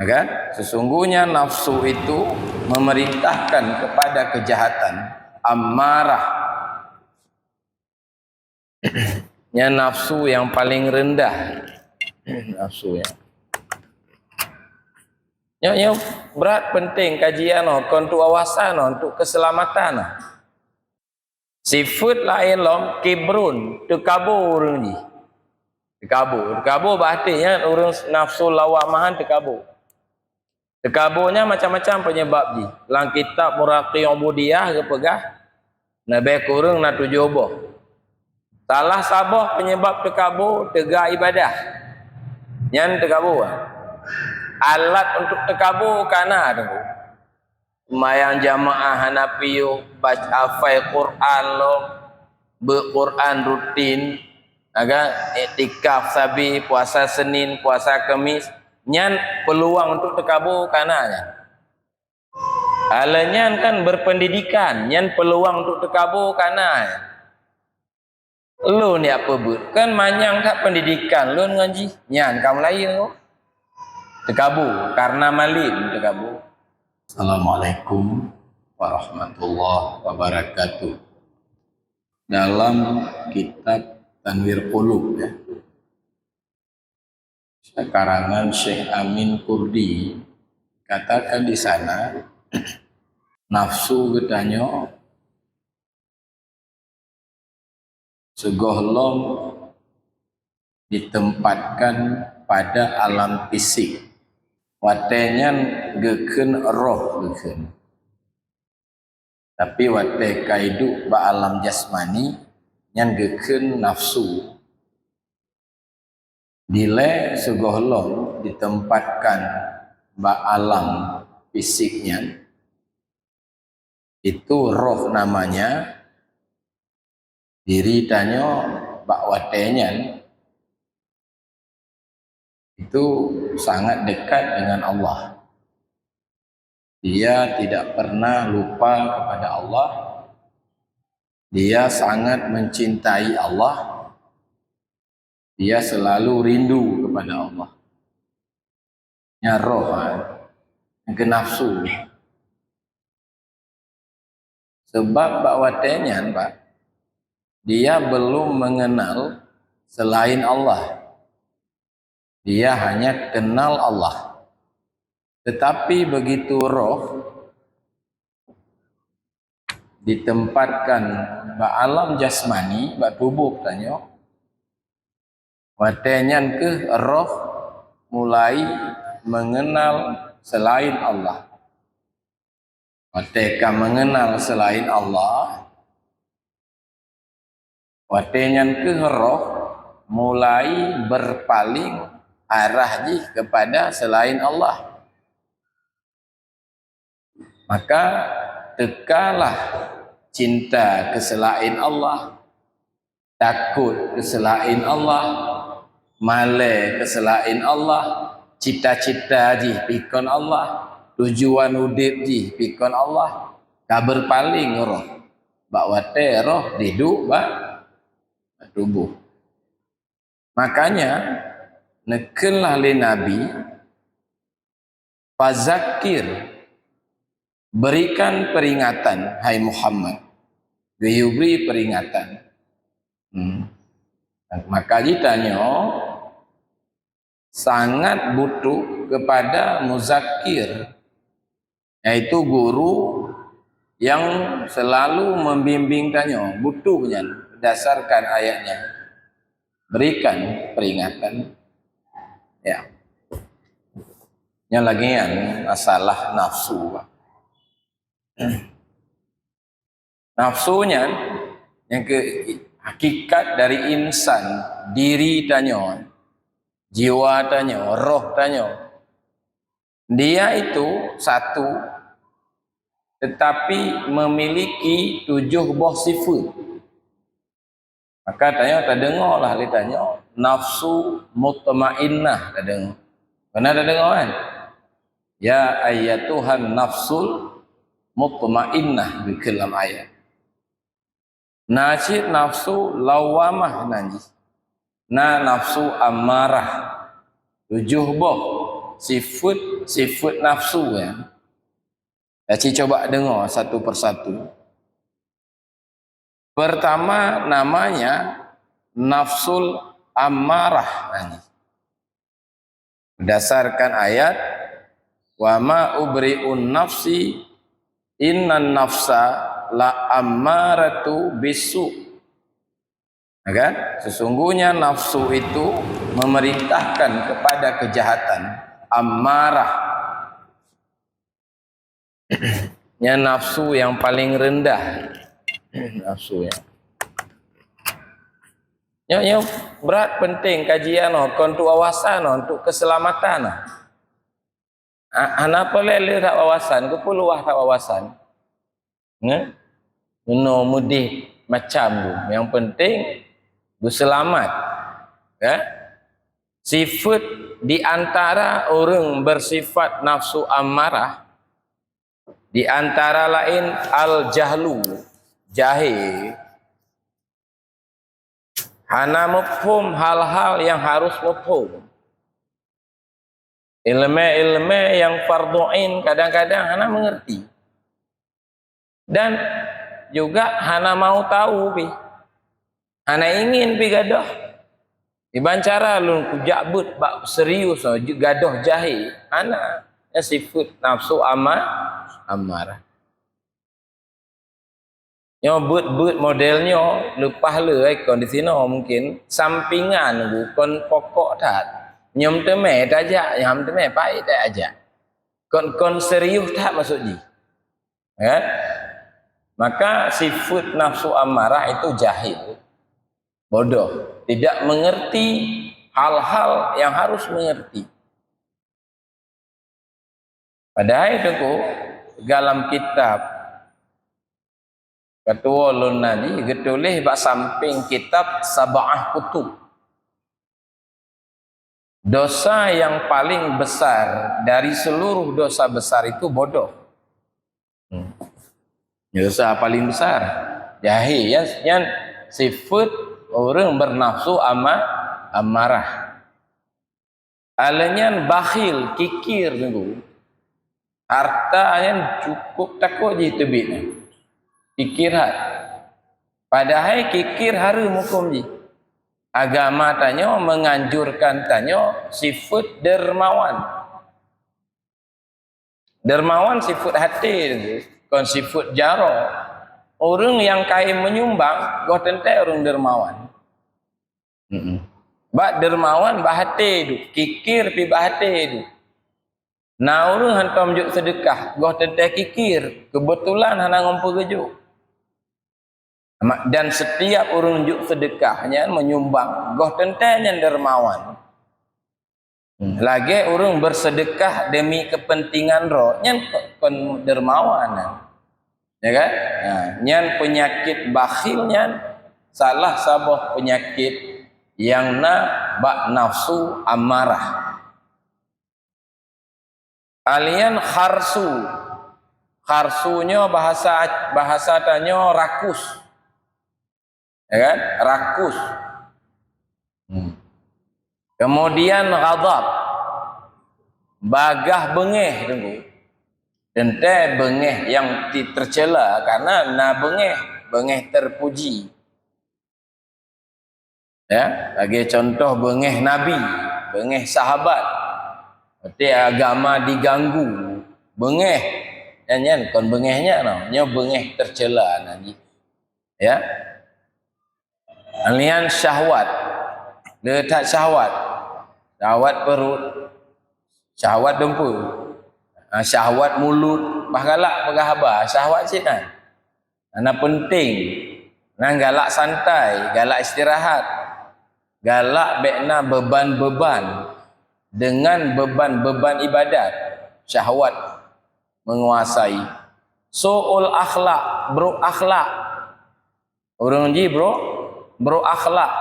Kan? Sesungguhnya nafsu itu memerintahkan kepada kejahatan, ammarah. Nya nafsu yang paling rendah. Nafsu ya berat penting kajian untuk awasan untuk keselamatan. Sifat lain lom kibrun, tekabur ni. Tekabur berartinya orang nafsu lawamahan tekabur. Tekaburnya macam-macam penyebab ni. Dalam kitab Muraqi Ubudiyah ke pegah Nabi kurang nak tujuh boh. Salah sabah penyebab tekabur tegak ibadah. Yang tekabur. Alat untuk tekabur kana tu. Mayang jamaah Hanafiyo baca hafal Quran lo, berquran rutin, agak iktikaf sabi, puasa Senin, puasa Kamis. Nyan peluang untuk tekabur kananya. Alanya kan berpendidikan, nyan peluang untuk tekabur kananya. Lu ni apa buat? Kan manyang tak pendidikan, lu ngaji, nyan kamu lain lu. Tekabur karena malim tekabur. Assalamualaikum warahmatullahi wabarakatuh. Dalam kitab Tanwir Qulub ya. Karangan Syekh Amin Kurdi katakan di sana nafsu getanya segohlom ditempatkan pada alam fisik. Watenya geken roh geken. Tapi wate kaidu ba alam jasmani yang geken nafsu. Dile segohlom ditempatkan ba alam fisiknya. Itu roh namanya. Diri tanyo ba watenya itu sangat dekat dengan Allah. Dia tidak pernah lupa kepada Allah. Dia sangat mencintai Allah. Dia selalu rindu kepada Allah. Nya roh, yang nafsu. Sebab bakwatenya, Pak, dia belum mengenal selain Allah. Dia hanya kenal Allah. Tetapi begitu roh ditempatkan ba alam jasmani, ba tubuh tanya, watenyan ke roh mulai mengenal selain Allah. Wateka mengenal selain Allah, watenyan ke roh mulai berpaling arah kepada selain Allah. Maka tekalah cinta ke selain Allah, takut ke selain Allah, male ke selain Allah, cita-cita pikon Allah, tujuan udip pikon Allah, kabar paling roh, bakwate roh diduk tubuh. Makanya nekelah li Nabi fazakir, berikan peringatan, hai Muhammad. Dia beri peringatan. Maka ditanya sangat butuh kepada muzakir, yaitu guru yang selalu membimbing tanya, butuhnya berdasarkan ayatnya. Berikan peringatan. Ya. Yang lagi masalah nafsu. Nafsunya yang ke hakikat dari insan, diri tanya, jiwa tanya, roh tanya. Dia itu satu, tetapi memiliki 7 buah sifat. Maka tanya, tak dengar lah dia tanya, nafsu mutmainnah, tak dengar. Pernah tak dengar kan? Ya ayyatuhan nafsul mutmainnah di dalam ayat. Najid nafsu lawamah nanti. Na nafsu amarah. 7 boh sifat nafsu ya. Jadi coba dengar satu persatu. Pertama namanya nafsul amarah. Berdasarkan ayat wa ma ubri'un nafsi innan nafsa la ammaratu bisu. Kan? Sesungguhnya nafsu itu memerintahkan kepada kejahatan. Ammarah. Ya nafsu yang paling rendah. Nafsu ya. Yang berat penting kajian untuk awasan untuk keselamatan. Anapa lele tak wawasan, kepuluh tak wawasan. No mudih macam tu. Yang penting berselamat. Ya. Sifat di antara orang bersifat nafsu amarah di antara lain al-jahlu, jahil. Hana mafhum hal-hal yang harus mafhum. Ilmu-ilmu yang fardhu'ain kadang-kadang hana mengerti. Dan juga hana mau tahu pi. Hana ingin pi gadah. Dibancara lun kujabut bak serius gadah jahil. Hana ya sifat nafsu amarah. But modelnya lepas kon di sini mungkin sampingan bukan pokok tak. Nyom teme tak aja, nyom teme baik tak aja. Kon serius tak maksudnya. Ya? Maka sifat nafsu amarah itu jahil. Bodoh, tidak mengerti hal-hal yang harus mengerti. Padahal itu dalam kitab Ketua Lun Nadi getulih bak samping kitab Sab'ah Kutub. Dosa yang paling besar dari seluruh dosa besar itu bodoh. Dosa paling besar jahil yang sifat orang bernafsu amarah. Alanya bakhil, kikir tunggu. Harta yang cukup takut je tebit. Kikir hat. Padahal kikir harum hukum je. Agama tanya menganjurkan tanya sifat dermawan. Dermawan sifat hati tu. Kon sifat jaro. Orang yang kaya menyumbang, kau tentu orang dermawan. Bak dermawan bah hati tu. Kikir pi bah hati tu. Nah orang hantam juk sedekah, kau tentu kikir. Kebetulan hana ngumpul kejuk. Dan setiap orang juk sedekahnya menyumbang goh tentanya dermawan. Lagi orang bersedekah demi kepentingan roh nyan kon dermawan. Ya kan? Nah, nyan penyakit bakhil nyan salah sabah penyakit yang bak nafsu amarah. Alian kharsu. Kharsunya bahasa tanya rakus. Ya kan? Rakus. Kemudian ghadab. Bagah bengeh tunggu. Tentu bengeh yang tercela karena bengeh terpuji. Ya, bagi contoh bengeh nabi, bengeh sahabat. Berarti agama diganggu. Bengeh. Nyan kon bengehnya no, nya bengeh tercela nanti. Ya. Alian syahwat. Letak syahwat. Syahwat perut. Syahwat dempul. Syahwat mulut. Bahgalak bergahabar. Syahwat cik kan. Karena penting. Nah, galak santai. Galak istirahat. Galak bekna beban-beban. Dengan beban-beban ibadat. Syahwat menguasai. Su'ul akhlak. Bro akhlak. Orang ji bro akhlak.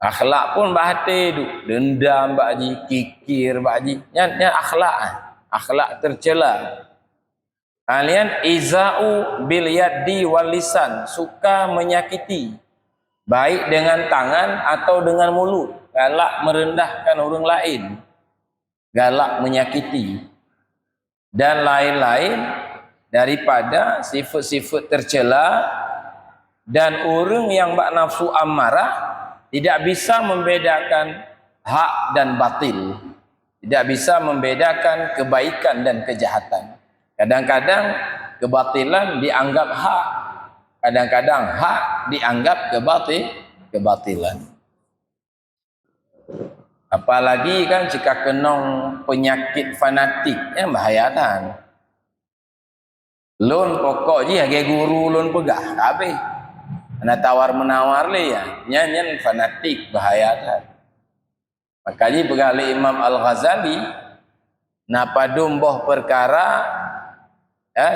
Akhlak pun bahati tu, dendam bakji, kikir bakji. Nya akhlak, akhlak tercela. Kalian iza'u bil yaddi wal lisan, suka menyakiti baik dengan tangan atau dengan mulut, galak merendahkan orang lain, galak menyakiti dan lain-lain daripada sifat-sifat tercela. Dan orang yang bak nafsu amarah tidak bisa membedakan hak dan batil, tidak bisa membedakan kebaikan dan kejahatan. Kadang-kadang kebatilan dianggap hak, kadang-kadang hak dianggap kebatilan. Apalagi kan jika kenong penyakit fanatik yang bahayakan. Lun pokok je age guru lun pegah habis. Ana tawar menawar le ya, nyanyian fanatik bahayakan. Makanya begali Imam Al-Ghazali napa dumboh perkara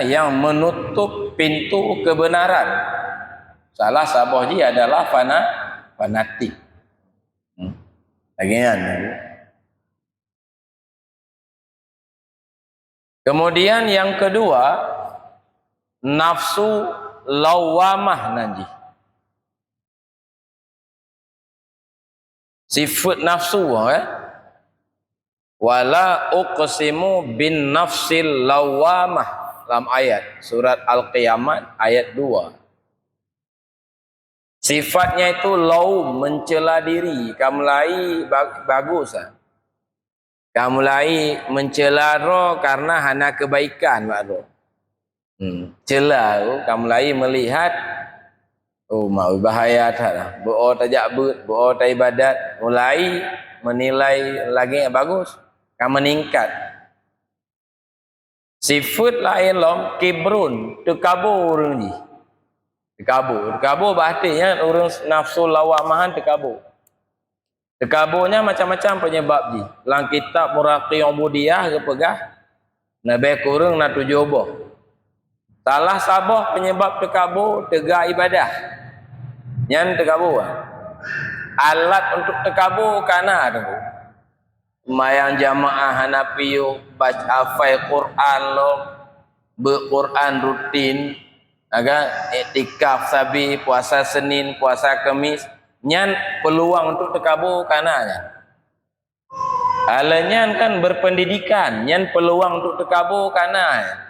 yang menutup pintu kebenaran. Salah sabah dia adalah fanatik. Lagian. Kemudian yang kedua, nafsu lawamah nanti. Sifat nafsu wala uqsimu bin nafsil lawamah dalam ayat surat Al-Qiyamah ayat 2. Sifatnya itu laum, mencela diri. Kamu lai bagus kamu lai mencela roh karena hana kebaikan roh. Cela kamu lai melihat mau bahaya tak bo tajak but bo ta ibadat mulai menilai lagi yang bagus kamu meningkat. Sifat lain lom kibrun tekabur ni. Tekabur bahatinya orang nafsu lawamahan tekabur. Tekaburnya macam-macam penyebab ji. Lang kitab Muraqi Ubudiyah ke pegah nabe kurang na tujuh. Salah sabah penyebab tekabur tegak ibadah. Yang tekabur. Alat untuk tekabur kana tu. Mayang jamaah Hanafiyo baca hafal Quran lo, Quran rutin, agak iktikaf sabi, puasa Senin, puasa Kamis, nyan peluang untuk tekabur kananya. Alanya kan berpendidikan, nyan peluang untuk tekabur kananya.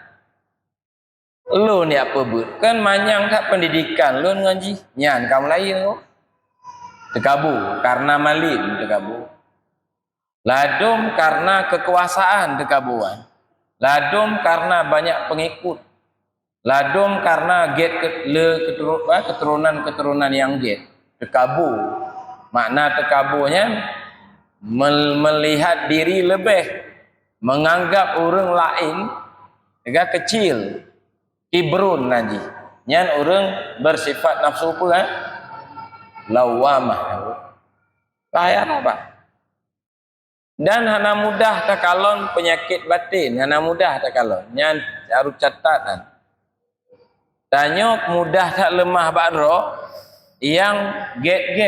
Lu ni apa but? Kan manyang kat pendidikan, lu ngaji, nyan kamu lain lo. Tekabur karena malim tekabur. Ladum karena kekuasaan tekaburan. Ladum karena banyak pengikut. Ladum karena keturunan yang get. Tekabur. Makna tekaburnya melihat diri lebih, menganggap orang lain agak kecil. Kibrun nanti. Nyan orang bersifat nafsu pula lawamah. Bahaya apa? Dan hana mudah takalon penyakit batin, hana mudah takalon. Nyan harus catatan. Tanyok mudah tak lemah bakro yang get,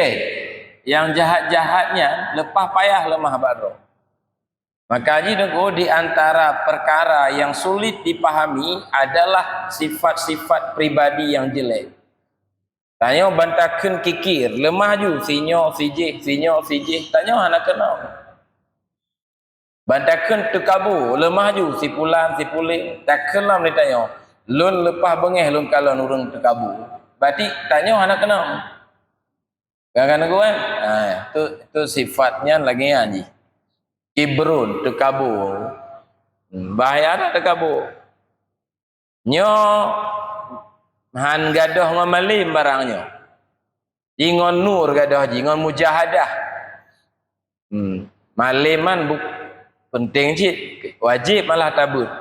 yang jahat-jahatnya lepas payah lemah bakro. Maka di antara perkara yang sulit dipahami adalah sifat-sifat pribadi yang jelek. Tanyok bantakan kikir, lemah ju sinyo sijih, tanyok hana kenal. Bantakan tekabur, lemah ju si pulan, si puling. Tak kelam ni tanya. Lun lepas bengeh lun kalon orang tekabur. Berarti tanya anak kenal. Kan aku kan? Itu sifatnya lagi haji. Kibrun, tekabur. Bahaya tak tekabur. Nyo han gadoh ngamalim barangnya. Ingon nur gadoh ji, ingon mujahadah. Maliman penting sih, wajib malah tabut.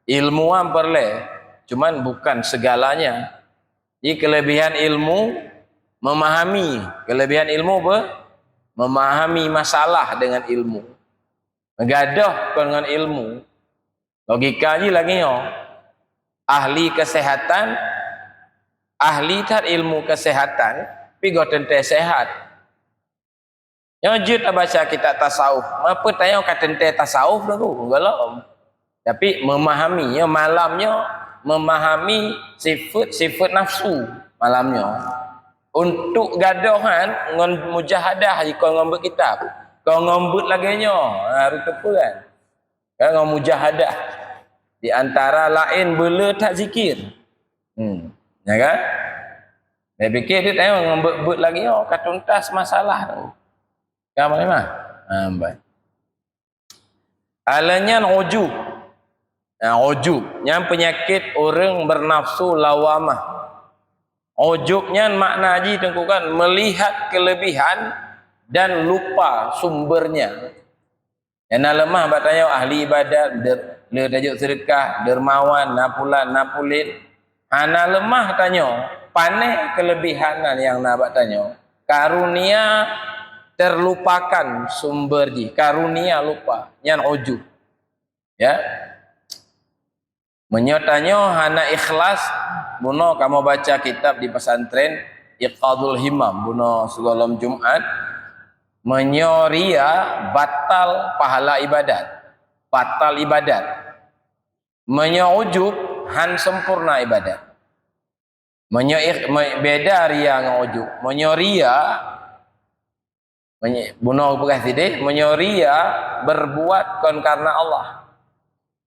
Ilmuwan perle, cuman bukan segalanya. Jadi kelebihan ilmu memahami, kelebihan ilmu memahami masalah dengan ilmu. Gadoh dengan ilmu. Logikanya lagi yo. Ahli kesehatan, ahli tar ilmu kesehatan, pi go tente sehat. Nyojud baca kitab tasawuf. Apa tanya kata tentang tasawuf dah tu? Enggak lah. Tapi memahami, malamnya memahami sifat nafsu malamnya. Untuk gadohan ngon mujahadah jika ngombut kitab. Kau ngombut laginya, rupa kan? Kan ngon mujahadah. Di antara lain bela tak zikir. Ya kan? Saya fikir dia tengok ngombut lagi kata tuntas masalah tu. Kan mana mah? Baik. Alanya ujub. Ujub yang penyakit orang bernafsu lawamah. Ujubnya makna haji tengkukan melihat kelebihan dan lupa sumbernya. Yang lemah bertanya ahli ibadat, tajuk sedekah, dermawan, napulan, napulin. Hana lemah tanya, pandai kelebihan yang nak bertanya. Karunia terlupakan sumber di, karunia lupa, yang ujub. Ya. Menyatanya hana ikhlas buno kamu baca kitab di pesantren Iqadul Himam buno segolam Jumat menyoria batal pahala ibadat, batal ibadat, menyoujub han sempurna ibadat, beda ria ngojub, menyoria buno bekas tidak menyoria berbuat kon karena Allah,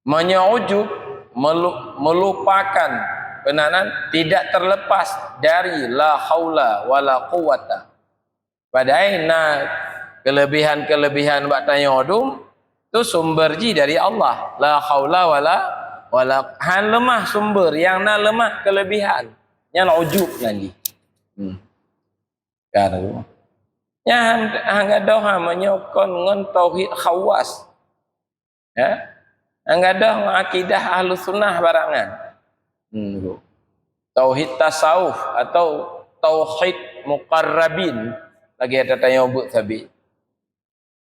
menyoujub melupakan penanan tidak terlepas dari la haula wala quwata. Padahal kelebihan-kelebihan bak tanya odum tu sumber ji dari Allah. La haula wala han lemah sumber yang na lemah kelebihan. Yang ujub nanti. Kan. Yang hang doa menyokon ngon tauhid khawas. Ya. Enggak ada akidah ahlus sunnah barangan. Tauhid tasawuf atau tauhid muqarrabin lagi ada tanya ubud sabi.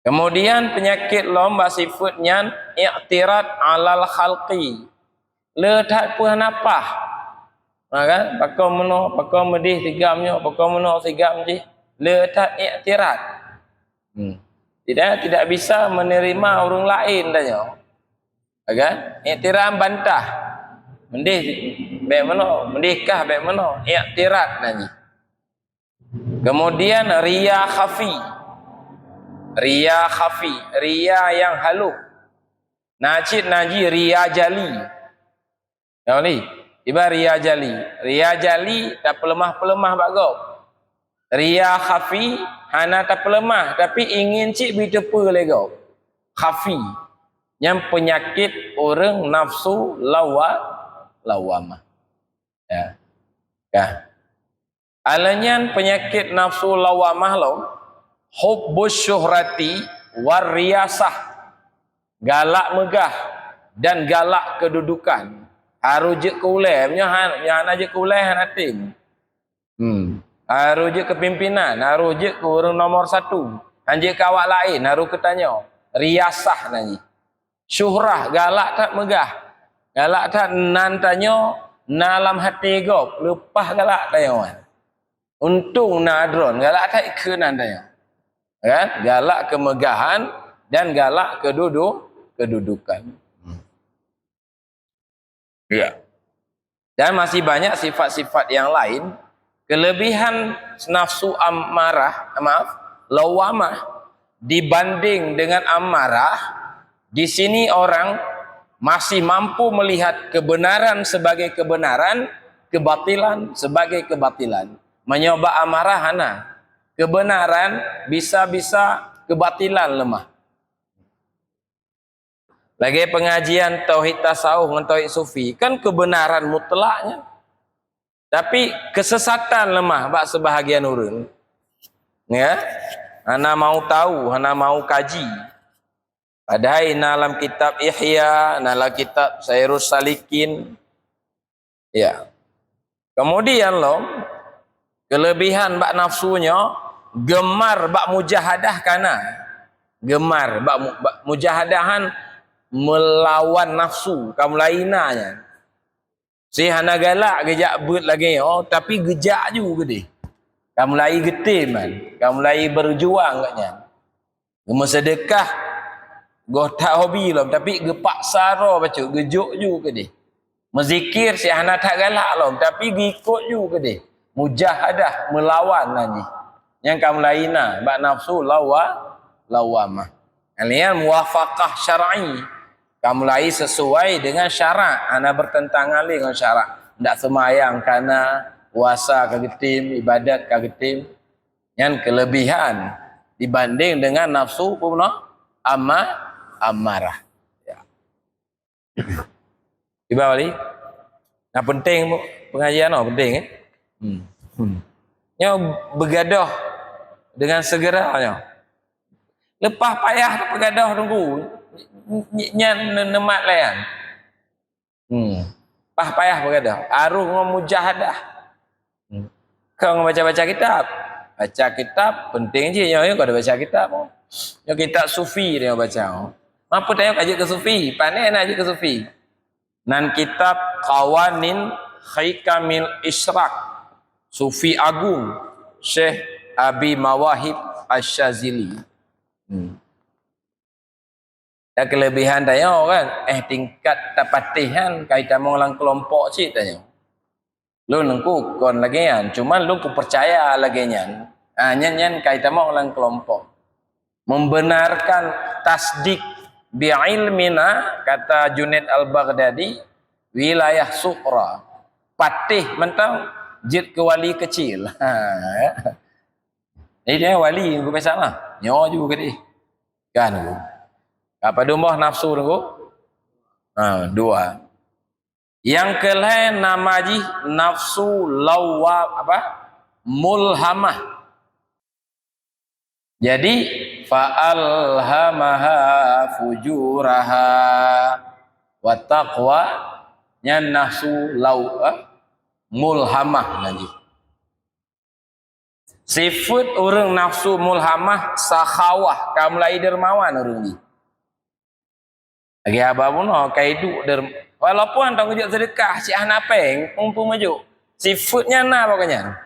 Kemudian penyakit lomba sifatnya i'tirad alal khalqi. Letak pun apa? Kan? Pakai meno, pakai medih tigamnya, pakai meno tigam je. Letak i'tirad. Tidak bisa menerima orang lain tanya. Kan? Iktiraf bantah. Mendih baik mana? Mendihkah baik mana? Iktiraf nanti. Kemudian riya khafi. Riya khafi, riya yang halus. Najid naji riya jali. Tahu ni? Tiba riya jali. Riya jali tak pelemah-pelemah bagau. Riya khafi hana tak pelemah tapi ingin cik bitepa legau. Khafi. Yang penyakit orang nafsu lawamah. Ya. Ya. Alanya penyakit nafsu lawamah lo hubbus syuhrati war riyasah. Galak megah dan galak kedudukan. Harus je keuleh, nya aja keuleh nating. Harus je kepimpinan, harus je ke orang nomor satu. Hanje kawak lain harus ketanya. Riyasah nanti. Syuhrah galak tak megah, galak tak nantanya dalam hati gop lepas galak tayawan. Untung nadron galak tak ke nantanya, kan? Galak kemegahan dan galak kedudukan. Ya. Dan masih banyak sifat-sifat yang lain. Kelebihan nafsu amarah, lawamah dibanding dengan amarah. Di sini orang masih mampu melihat kebenaran sebagai kebenaran, kebatilan sebagai kebatilan. Menyoba amarah hana. Kebenaran bisa-bisa kebatilan lemah. Lagi pengajian tauhid tasawuf dengan tauhid sufi kan kebenaran mutlaknya. Tapi kesesatan lemah bak sebahagian orang. Ya. Hana mau tahu, hana mau kaji. Padahal dalam kitab Ihya, dalam kitab Sairus Salikin. Ya. Kemudian kelebihan bak nafsunya gemar bak mujahadah kana. Gemar bak mujahadahan melawan nafsu kamu lainnya. Si hana galak gejak but lagi tapi gejak juga deh. Kamu lai getim man. Kamu lai berjuang katnya. sedekah goh tak hobi lom tapi gepak saro baca gejuk ju ke dia. Mezikir si hana tak galak lom tapi gikut ju ke dia. Mujahadah melawan lagi. Yang kamu laina bak nafsu lawamah. Kalian muwafaqah syar'i. Kamu lain sesuai dengan syarak. Ana bertentangan dengan syarak. Ndak semayang karena puasa kagetim, ibadat kagetim. Yang kelebihan dibanding dengan nafsu amarah. Ya. Tiba balik. Nah penting pengajian penting Nya begadah dengan segeranya. Lepas payah begadah tunggu. Nya nemat layan. Payah begadah. Aruh mujahadah. Kau baca-baca kitab. Baca kitab penting je yang kau ada baca kitab. Yang kitab sufi dia baca. Mampu tanya kaji ke sufi, pandai nak kaji ke sufi. Nan kitab Qawanin Hikamil Isyraq. Sufi agung Syekh Abi Mawahib Asy-Syazili. Dan kelebihan tanya kan, tingkat tapatihan kaitan mengulang kelompok cik tanya. Lu nengku kon lagi yan, cuman lu ku percaya lagi yan. Nyan kaitan mengulang kelompok. Membenarkan tasdik bi'ilmina, kata Junaid al-Baghdadi, wilayah suqra. Patih mentang jid ke wali kecil. Jadi dia wali aku pasal lah. Nyawa juga dia. Kan aku. Apa domah nafsu aku? Dua. Yang kelain nama ji nafsu mulhamah. Jadi fa'alhamaha fujuraha wa taqwa nya nafsu mulhamah nanti. Sifat orang nafsu mulhamah sakhawah kamulai dermawan orang ni. Lagi apa pun kaidu walaupun tang ujuk sedekah si ahna peng pung majuk. Sifatnya na pokoknya.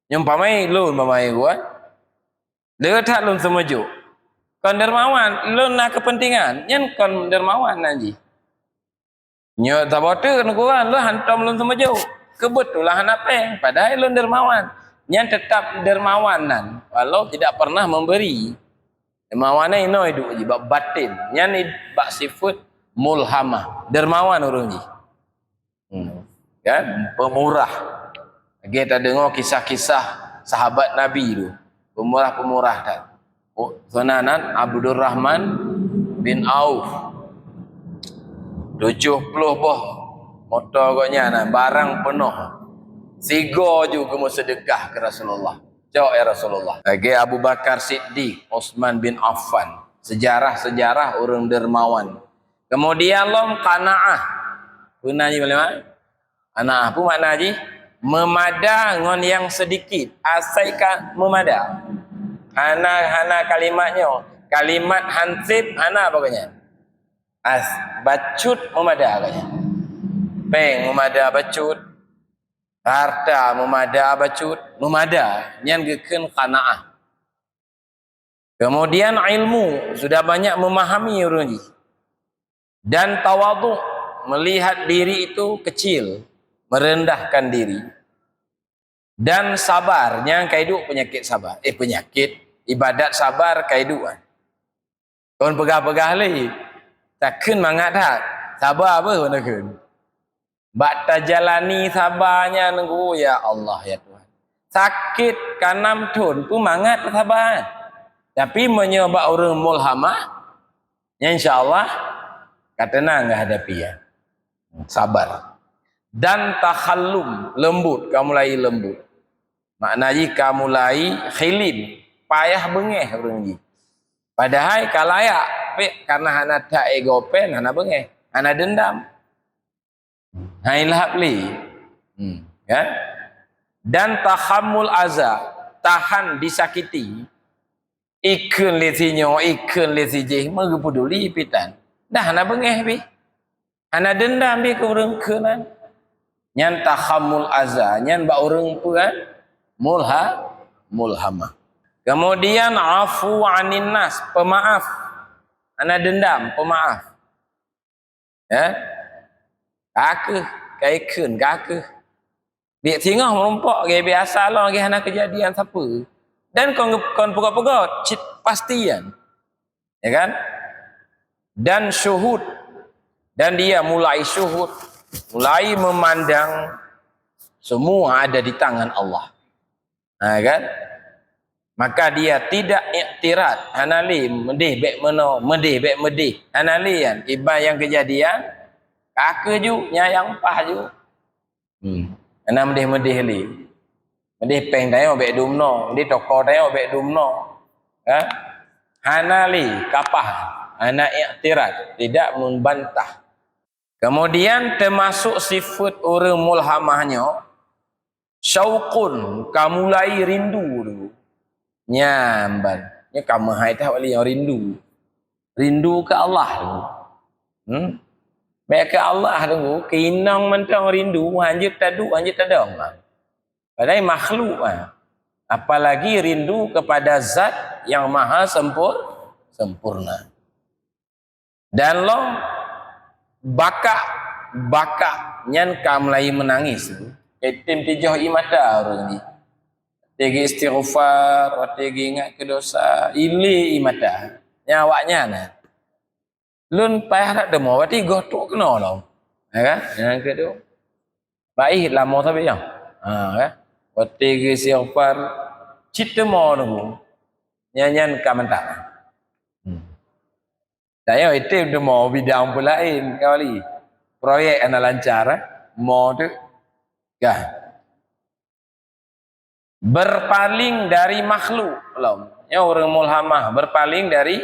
Nyumpamai lu umpamai gua. Dia tak lun semujuk. Kon dermawan, lun nak kepentingan, nyen kon dermawan nanti. Nyo tabote kan kuan lu hantam lun semujuk. Kebetulan hanapeng, padahal lun dermawan. Nyen tetap dermawanan, walau tidak pernah memberi. Dermawannya ino hidup je, bab batin. Nyen bab sifat mulhamah, dermawan orang ni. Kan, pemurah. Kita dengar kisah-kisah sahabat Nabi tu. Pemurah-pemurah kan. Sonanan Abdurrahman bin Auf. 70 boh motor koknya barang penuh. Sigo juga mau sedekah ke Rasulullah. Jauh ya Rasulullah. Lagi Abu Bakar Siddiq, Utsman bin Affan. Sejarah-sejarah orang dermawan. Kemudian lom qanaah. Puna ji boleh qanaah pun makna ji memada ngon yang sedikit. Asaikan memada. Hana kalimatnya. Kalimat hansib hana pokoknya. Bacut memada katanya. Peng memada bacut. Harta memada bacut. Memada. Yang geken qanaah. Kemudian ilmu. Sudah banyak memahami orang ni. Dan tawaduk. Melihat diri itu kecil. Merendahkan diri. Dan sabar. Yang kaidu penyakit sabar. Penyakit. Ibadat sabar kaidu. Kau pegah-pegah lagi. Takkan mangat tak. Sabar apa kau nakkan. Bakta jalani sabarnya nunggu. Ya Allah ya Tuhan. Sakit kanam tun pun mangat sabar. Tapi menyebab orang mulhamah. InsyaAllah. Katanya enggak hadapi ya. Sabar. Dan takhallum. Lembut. Kamu mulai lembut. Maknanya kamu mulai khilim. Payah bengeh orang ni. Padahal kalayak. Karena hana tak ego pen. Hana bengeh. Hana dendam. Hailah beli. Kan? Dan tahammul azza. Tahan disakiti. Ikun lesinya. Ikun lesijih. Mereka peduli pitan. Dah hana bengeh bi. Hana dendam bi ke orang kenan. Nyan tahammul azza. Nyan bak orang pun kan. Mulhamah. Kemudian afu anin nas, pemaaf. Ana dendam, pemaaf. Ya. Kakeh, kaiken kakeh. Dia tinggal merompak gaya biasa lah gaya hana kejadian siapa. Dan kon pokok-pokok cit pastian. Ya kan? Dan syuhud. Dan dia mulai syuhud, mulai memandang semua ada di tangan Allah. Nah, kan? Maka dia tidak iktirat. Hanali medih bek meno, medih bek medih. Hanali kan iba yang kejadian kakek ju nyayang pah ju. Ana medih-medih li. Medih peng tayo bek dumno, medih toko tayo bek dumno. Ha? Hanali kapah. Ana iktirat, tidak membantah. Kemudian termasuk sifat orang mulhamahnya syauqun, kamulai rindu dulu. Nyamban. Nya kamu hai tah wali yang rindu. Rindu ke Allah dulu. Baik ke Allah dulu, keinang mentang rindu, hanjut tadu, hanjut tadong. Padahal makhluk apalagi rindu kepada zat yang maha sempurna. Dan lo baka nyan kamulai menangis. Tim tijoh imata orang ni. Tegi istighfar, tegi ingat ke dosa, ili imata. Nyawaknya nah. Lun payah nak demo, berarti gotok kena lah. Ya kan? Yang kedua. Baik lama tapi yang. Kan? Tegi istighfar, cit demo nunggu. Nyanyian kamantak. Saya itu demo bidang pula lain kali. Proyek anak lancar, mau tu. Kah? Berpaling dari makhluk. Ya orang mulhamah berpaling dari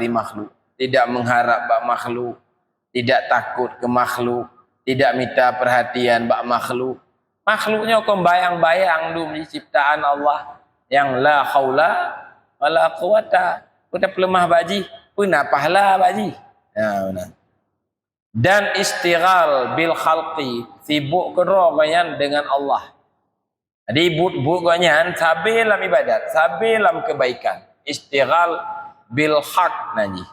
makhluk, tidak mengharap bak makhluk, tidak takut ke makhluk, tidak minta perhatian bak makhluk. Makhluknya kau bayang-bayang dulu ciptaan Allah yang la haula wala quwata. Udah pelemah baji, pun pahala baji. Ya benar. Dan istighal bil khalqi, sibuk kerobayan dengan Allah. Jadi but ganyan sabilam ibadat, sabilam kebaikan. Istighal bil haq nanti.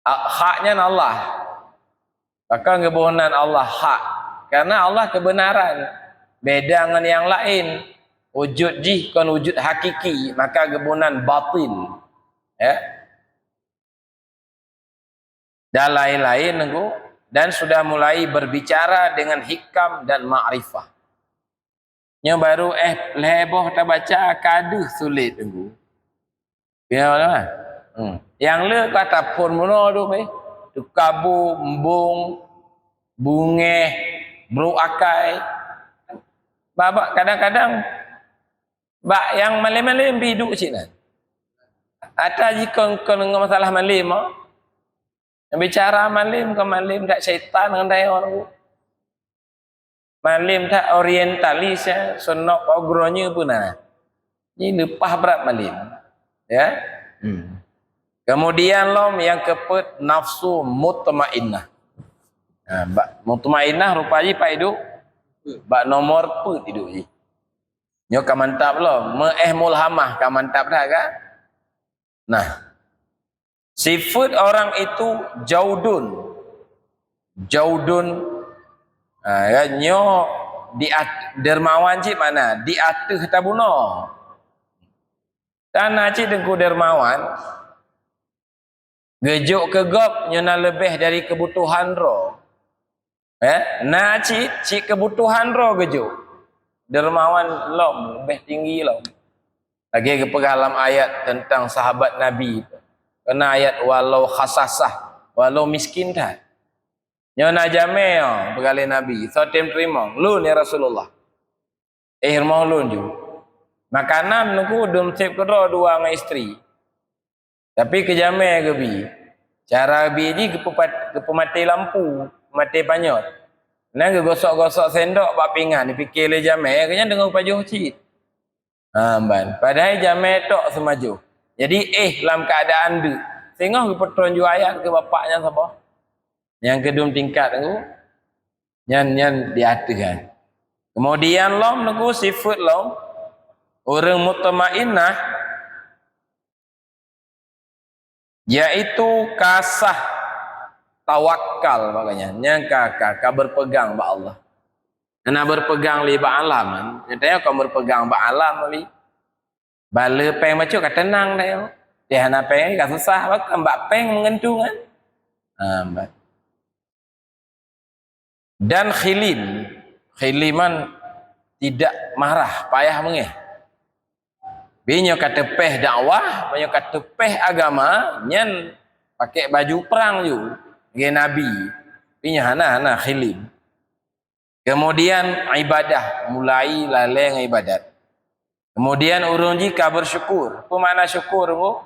Haknya Allah. Maka kebenaran Allah hak. Karena Allah kebenaran. Beda dengan yang lain. Wujud jih kan wujud hakiki, maka kebenaran batil. Ya. Dan lain-lain nunggu, dan sudah mulai berbicara dengan hikam dan ma'rifah. Yang baru leboh tak baca kaduh sulit tunggu. Ya mana? Yang le kata pun mono tu tu kabu embung bunge bro akai. Babak kadang-kadang bak yang malam-malam biduk cina. Ada jika kau dengan masalah malam yang bicara malam ke malam tak syaitan dengan dia orang. Malim tak orientalis ya, sonok ogronya pun nah. Ini lepah berat malim. Ya. Kemudian yang kepet nafsu mutmainnah. Mutmainnah rupanya pak hidup. Bak nomor put hidup je. Nyo kamantap mulhamah kamantap dah kan? Nah. Sifat orang itu jaudun. Nyo dermawan cik mana? Di atas tabuno. Tanah cik dengku dermawan. Gejuk kegop nyo na lebih dari kebutuhan ro. Nah cik kebutuhan ro gejuk. Dermawan lebih tinggi Lagi kepegalam ayat tentang sahabat Nabi. Kena ayat walau khasasah, walau miskin dah. Nyona jame pegali Nabi, sotem terima. Lun ya Rasulullah. Mau lun ju. Makanan nunggu dum sip kedua dua dengan isteri. Tapi kejame gebi. Cara biji kepemati lampu, mati panyot. Nang gosok-gosok sendok bak pinggan dipikir le jame kenya dengan pajuh cit. Ban. Padahal jame tok semaju. Jadi dalam keadaan de. Tengok petron ju ayat ke bapaknya siapa? Yang kedua tingkat tu nyan di atas kan. Kemudian nunggu sifat Orang mutmainnah yaitu kasah tawakal makanya nyangka berpegang ba Allah. Karena berpegang li ba alam, nyatanya kau berpegang ba alam li. Bala peng macam kat tenang dah. Dia hana peng kat susah ba mbak peng mengentung kan. Dan khiliman tidak marah, payah mengeh. Binyo kata peh dakwah, binyo kata peh agama, nyen pakai baju perang ju, ngai nabi. Binyo hana khilim. Kemudian ibadah, mulai laleng ibadat. Kemudian urung jika bersyukur. Apa makna syukur bu?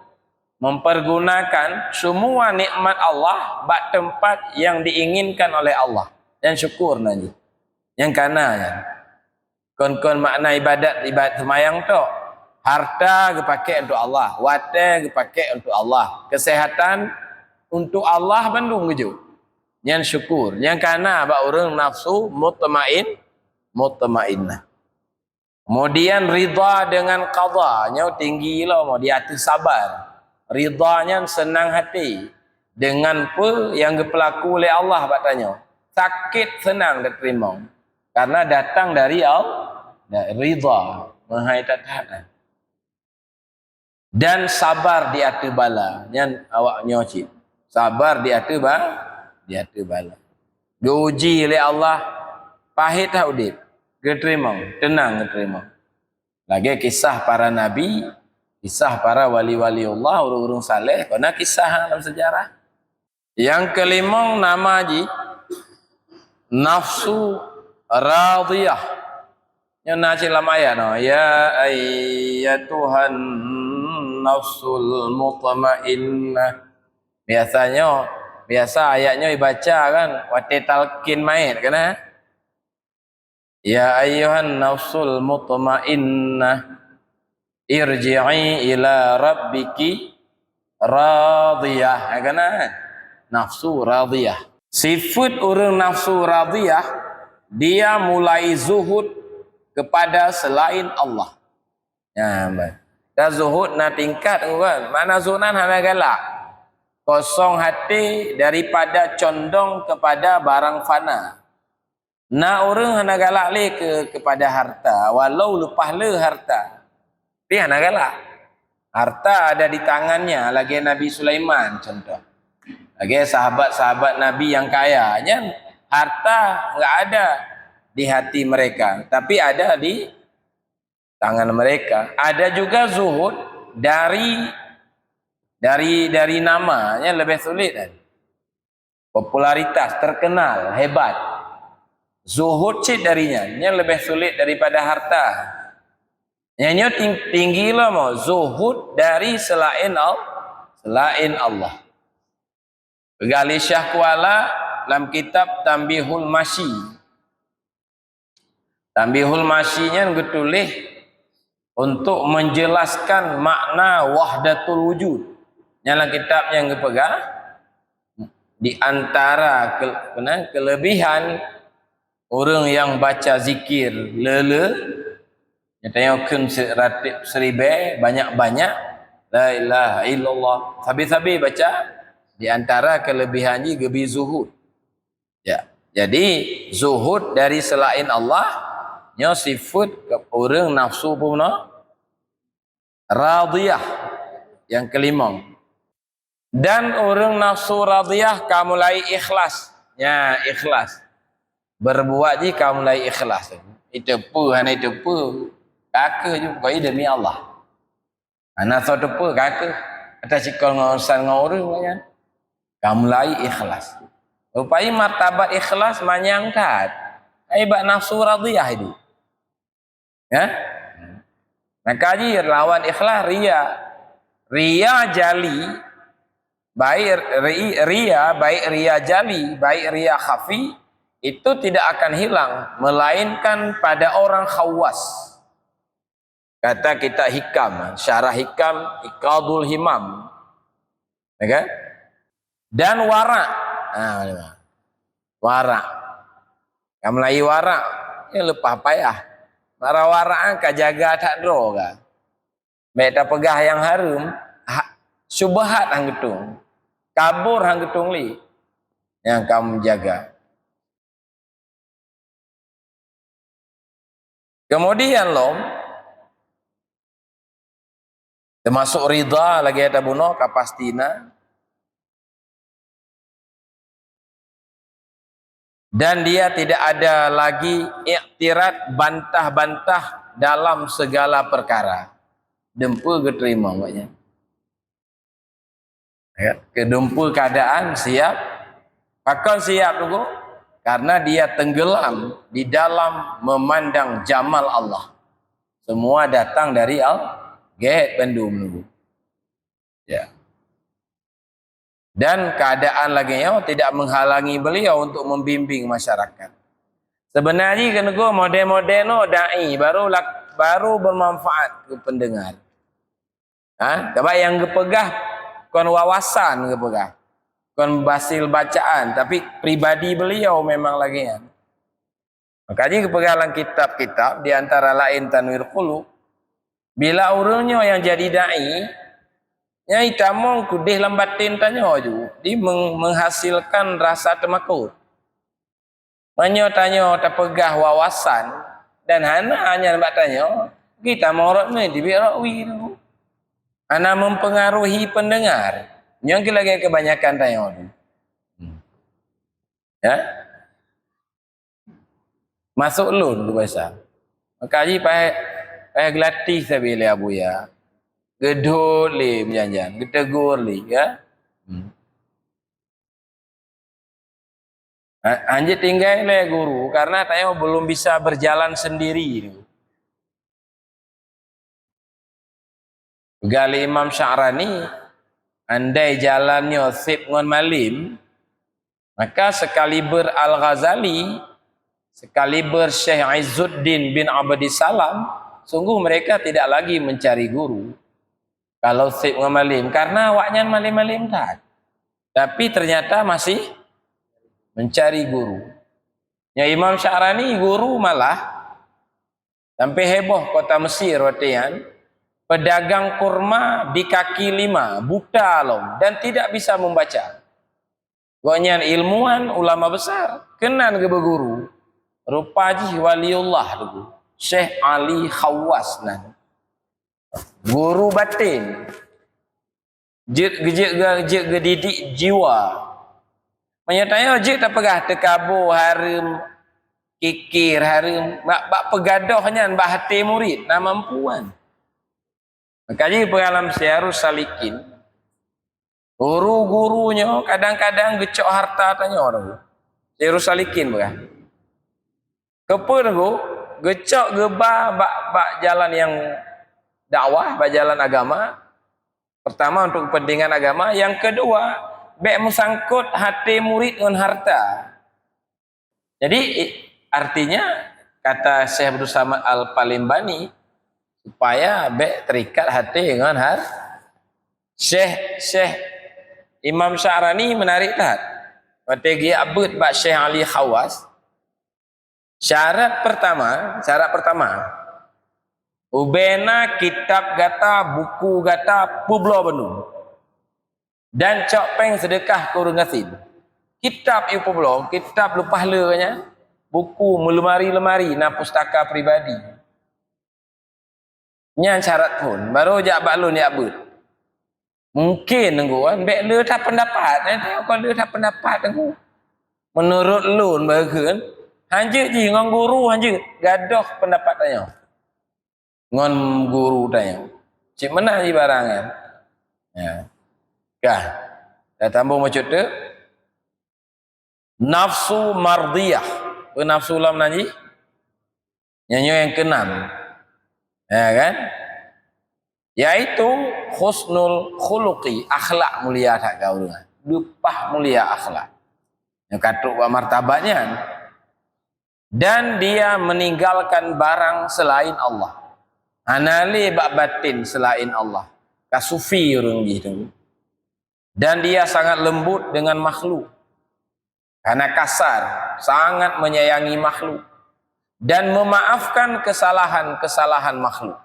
Mempergunakan semua nikmat Allah bak tempat yang diinginkan oleh Allah. Yang syukur nanti. Yang kananya. Kon makna ibadat semayang tu. Harta dipakai untuk Allah, wate dipakai untuk Allah, kesehatan untuk Allah bandung gitu. Yang syukur, yang karena abak orang nafsu mutmainnah. Kemudian ridha dengan qadanya tinggi lah, mau di atas sabar. Ridhanya senang hati dengan apa yang berlaku oleh Allah katanya. Sakit senang diterima karena datang dari Allah. Ridha, menghayat dan sabar di atas bala yang awak nyocit. Sabar di atas bala. Diuji oleh Allah, pahit tak udip, keterima, tenang keterima. Lagi kisah para nabi, kisah para wali-wali Allah, orang-orang saleh, kena kisah dalam sejarah. Yang kelima nama ji nafsu radiyah. Yang nasi lamaya no, ya ayyatuhan nafsul mutmainnah. Biasa ayatnya dibaca kan, wate talqin main kan? Ya ayyuhan nafsul mutmainnah irji'i ila rabbiki radiyah, kan? Nafsu radiyah. Sifat orang nafsu radiyah, dia mulai zuhud kepada selain Allah. Ya, dan zuhud na tingkat kan. Mana zuhudan hana galak. Kosong hati daripada condong kepada barang fana. Na orang hana galak le kepada harta, walau lepas le harta. Tapi hana galak. Harta ada di tangannya, lagi Nabi Sulaiman contoh. Lagi sahabat-sahabat Nabi yang kaya, harta enggak ada di hati mereka, tapi ada di tangan mereka. Ada juga zuhud dari namanya lebih sulit kan? Popularitas, terkenal, hebat. Zuhud cik darinya, yang lebih sulit daripada harta. Yang tinggi lah mau zuhud dari selain Allah. Gali Syah Kuala dalam kitab Tambihul Masyi. Tambihul Masyinya ditulis untuk menjelaskan makna wahdatul wujud. Yang kitab yang dipegang di antara kelebihan orang yang baca zikir nyatanya kun ratib seribu banyak-banyak la ilaha illallah sabi-sabi baca, di antara kelebihannya gebi zuhud. Ya. Jadi zuhud dari selain Allah nya sifat orang nafsu puna radiyah yang kelima. Dan orang nafsu radiyah kamu mulai ikhlas. Ya, ikhlas. Berbuat je kamu mulai ikhlas. Itu apa hana itu apa? Kakak je pokoknya demi Allah. Ana satu apa kakak? Atas cikal ngurusan ngurus kan. Kamu mulai ikhlas. Rupanya martabat ikhlas manyangkat. Hebat nafsu radiyah itu. Ya? Maka ji lawan ikhlas ria. Ria jali, baik ria jali, baik ria khafi, itu tidak akan hilang melainkan pada orang khawas. Kata kita hikam, syarah hikam Iqadul Himam. Ya kan? Dan wara. Wara. Yang mulai wara, ya lepas payah. Wara-waraan ka jaga tak dro ka. Mek tak pegah yang harum, syubhat hang getung. Kabur hang getung li yang kamu jaga. Kemudian lom termasuk ridha lagi ada buno kapastina. Dan dia tidak ada lagi iktirat bantah-bantah dalam segala perkara. Dempu keterima maknya. Ya, kedempu keadaan siap. Pakal siap tunggu. Karena dia tenggelam di dalam memandang jamal Allah. Semua datang dari Gehet Bandung nunggu. Ya. Dan keadaan lagi tidak menghalangi beliau untuk membimbing masyarakat. Sebenarnya kena go model-model no dai baru bermanfaat ke pendengar. Sebab yang kepegah kon wawasan kepegah. Kon basil bacaan, tapi pribadi beliau memang lagi ya. Makanya kepegalan kitab-kitab di antara lain Tanwir Qulub. Bila urunnya yang jadi dai Nyai tamong kudih lambatin tanya ju, di menghasilkan rasa temakut. Tanya terpegah wawasan dan hanya nampak tanya, kita mau rok ni dibiarawi dulu. Ana mempengaruhi pendengar. Yang lagi kebanyakan tanya tu. Ya. Masuk lun tu bahasa. Makaji pakai gelatih sabile abu ya. Gedor li menjanjan, getegur li ya. Anjir tinggal le guru karena tanya belum bisa berjalan sendiri. Gali Imam Sya'rani andai jalannya sip ngon malim, maka sekaliber Al-Ghazali, sekaliber Syekh Izzuddin bin Abdissalam, sungguh mereka tidak lagi mencari guru. Kalau sip ngamalim karena awaknya malim-malim tak. Tapi ternyata masih mencari guru. Ya Imam Sya'rani guru malah sampai heboh kota Mesir watian, pedagang kurma di kaki 5, buta lom dan tidak bisa membaca. Goknya ilmuwan ulama besar, kenan ke berguru. Rupaji waliullah dulu. Syekh Ali Khawas nan. Guru batin jek gedidik jiwa menyatanya jek tak pegah tekabo harum kikir harum bak pegadohnya bak hati murid nak mampuan makanya pengalaman Syarus Salikin guru-gurunya kadang-kadang gecok harta tanya orang Syarus Salikin pegah kepen go gecok geba bak jalan yang dakwah, berjalan agama. Pertama untuk kepentingan agama, yang kedua bek mesangkut hati murid dengan harta. Jadi artinya kata Syekh Abdul Samad Al-Palimbani supaya bek terikat hati dengan Syekh Imam Sya'rani menarik tak. Strategi abad bak Syekh Ali Khawas. Syarat pertama ubena kitab gata, buku gata, publo benung. Dan cokpeng sedekah kurung ngasin. Kitab iu publo, kitab lupah lenya, buku melemari-lemari na pustaka pribadi. Nyan syarat pun, baru jak baklun ya abut. Mungkin nengguan, bek le tak pendapat, kalau le tak pendapat nenggu. Menurut lun bagian, hanjir ji ngang guru hanjir gadoh pendapatnya. Ngon guru tanya, cik mana ni barangan? Ya, kah? Dah tambah macam tu. Nafsu mardiyah, nafsu lam nanti, nyanyi yang keenam, ya kan? Yaitu husnul khuluqi, akhlak mulia tak kau dengar, lupah mulia akhlak. Yang katuk martabatnya, dan dia meninggalkan barang selain Allah. Anali bak batin selain Allah. Kasufi orang gitu. Dan dia sangat lembut dengan makhluk. Karena kasar, sangat menyayangi makhluk. dan memaafkan kesalahan-kesalahan makhluk.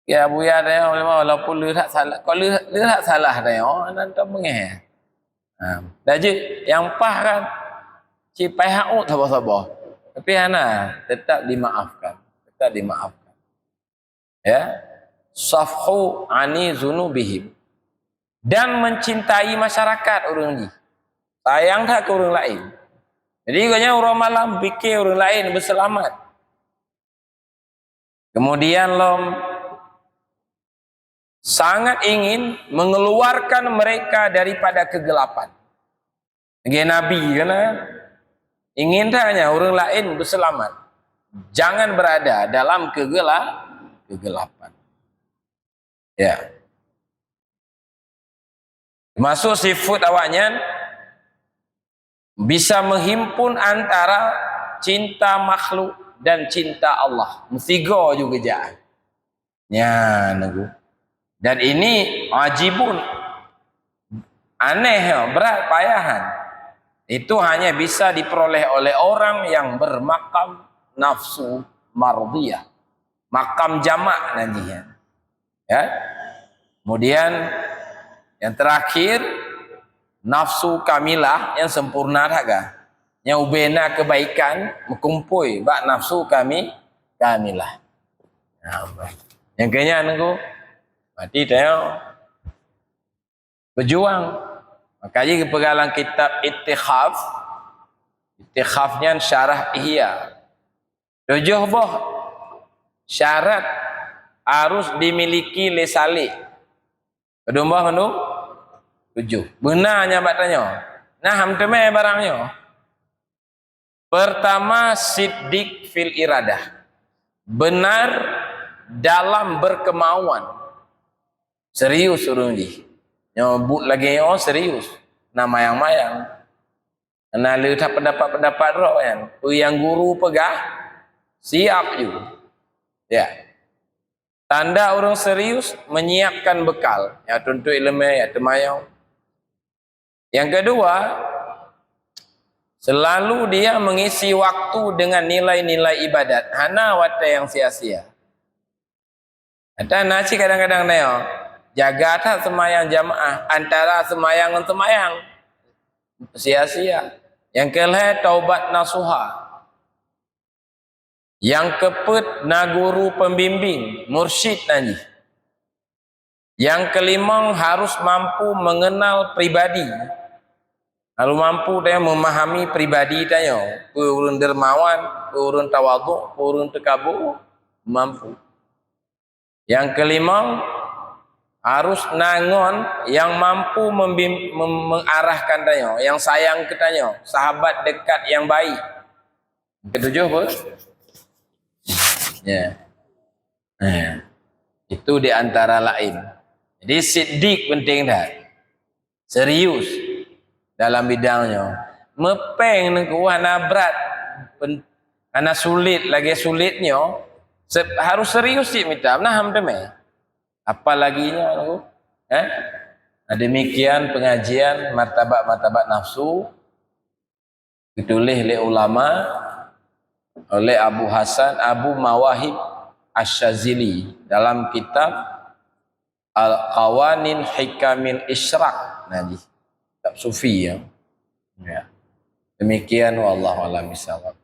Ya buya dia walaupun lihat salah, kalau lihat salah dia anan tak mengeh. Dah je yang pah kan cipai hak sabar-sabar. Tapi ana tetap dimaafkan, tetap dimaafkan. Ya. Safhu ani zunubihim, dan mencintai masyarakat orang ni. Sayang tak ke orang lain. Jadi katanya orang malam fikir orang lain berselamat. Kemudian lom sangat ingin mengeluarkan mereka daripada kegelapan. Sebagai Nabi kan, ingin tanya orang lain berselamat. Jangan berada dalam kegelapan. Ya. Masuk sifat awaknya bisa menghimpun antara cinta makhluk dan cinta Allah. Mestiga juga jangan. Ya, nunggu. Dan ini ajibun, aneh, berat, payahan. Itu hanya bisa diperoleh oleh orang yang bermakam nafsu mardiyah, makam jamak nantinya. Ya. Kemudian yang terakhir nafsu kamilah yang sempurna tak? Yang ubena kebaikan mengkumpul bak nafsu kamilah. Yang kenya nunggu mati tengok berjuang. Makanya kepegalan kitab Ittikhafnya syarah Ihya. 7 boh syarat harus dimiliki lesalik. Kedumbah menu 7. Benarnya bak tanya. Nah hamteme barangnya. Pertama siddiq fil iradah. Benar dalam berkemauan. Serius urung di. Nyebut lagi serius. Nah mayang-mayang. Nah lihat pendapat-pendapat roh kan. Yang guru pegah siap juga. Ya. Tanda orang serius menyiapkan bekal. Ya tentu ilmu ya temayang. Yang kedua, selalu dia mengisi waktu dengan nilai-nilai ibadat. Hana wata yang sia-sia. Ada nasi kadang-kadang neo. Jaga tak semayang jamaah antara semayang dan semayang sia-sia. Yang kelima taubat nasuha. Yang keput na guru pembimbing mursyid nanti. Yang kelima harus mampu mengenal pribadi. Kalau mampu dia memahami pribadi dia. Urun dermawan, urun tawaduk, urun tekabur, mampu. Yang kelima harus nangon yang mampu mengarahkan tanya, yang sayang ke tanya, sahabat dekat yang baik. Ketujuh apa? Ya. Itu di antara lain. Jadi siddiq penting dah. Serius dalam bidangnya. Mepeng nang kuana berat. Karena sulit lagi sulitnya harus serius sih minta. Nah hamdeme. Apalaginya aku, demikian pengajian martabat-martabat nafsu ditulis oleh ulama oleh Abu Mawahib Asy-Syazili dalam kitab Al-Qawanin Hikamil Isyraq. Kitab sufi ya. Demikian wallahu a'lam bishawab.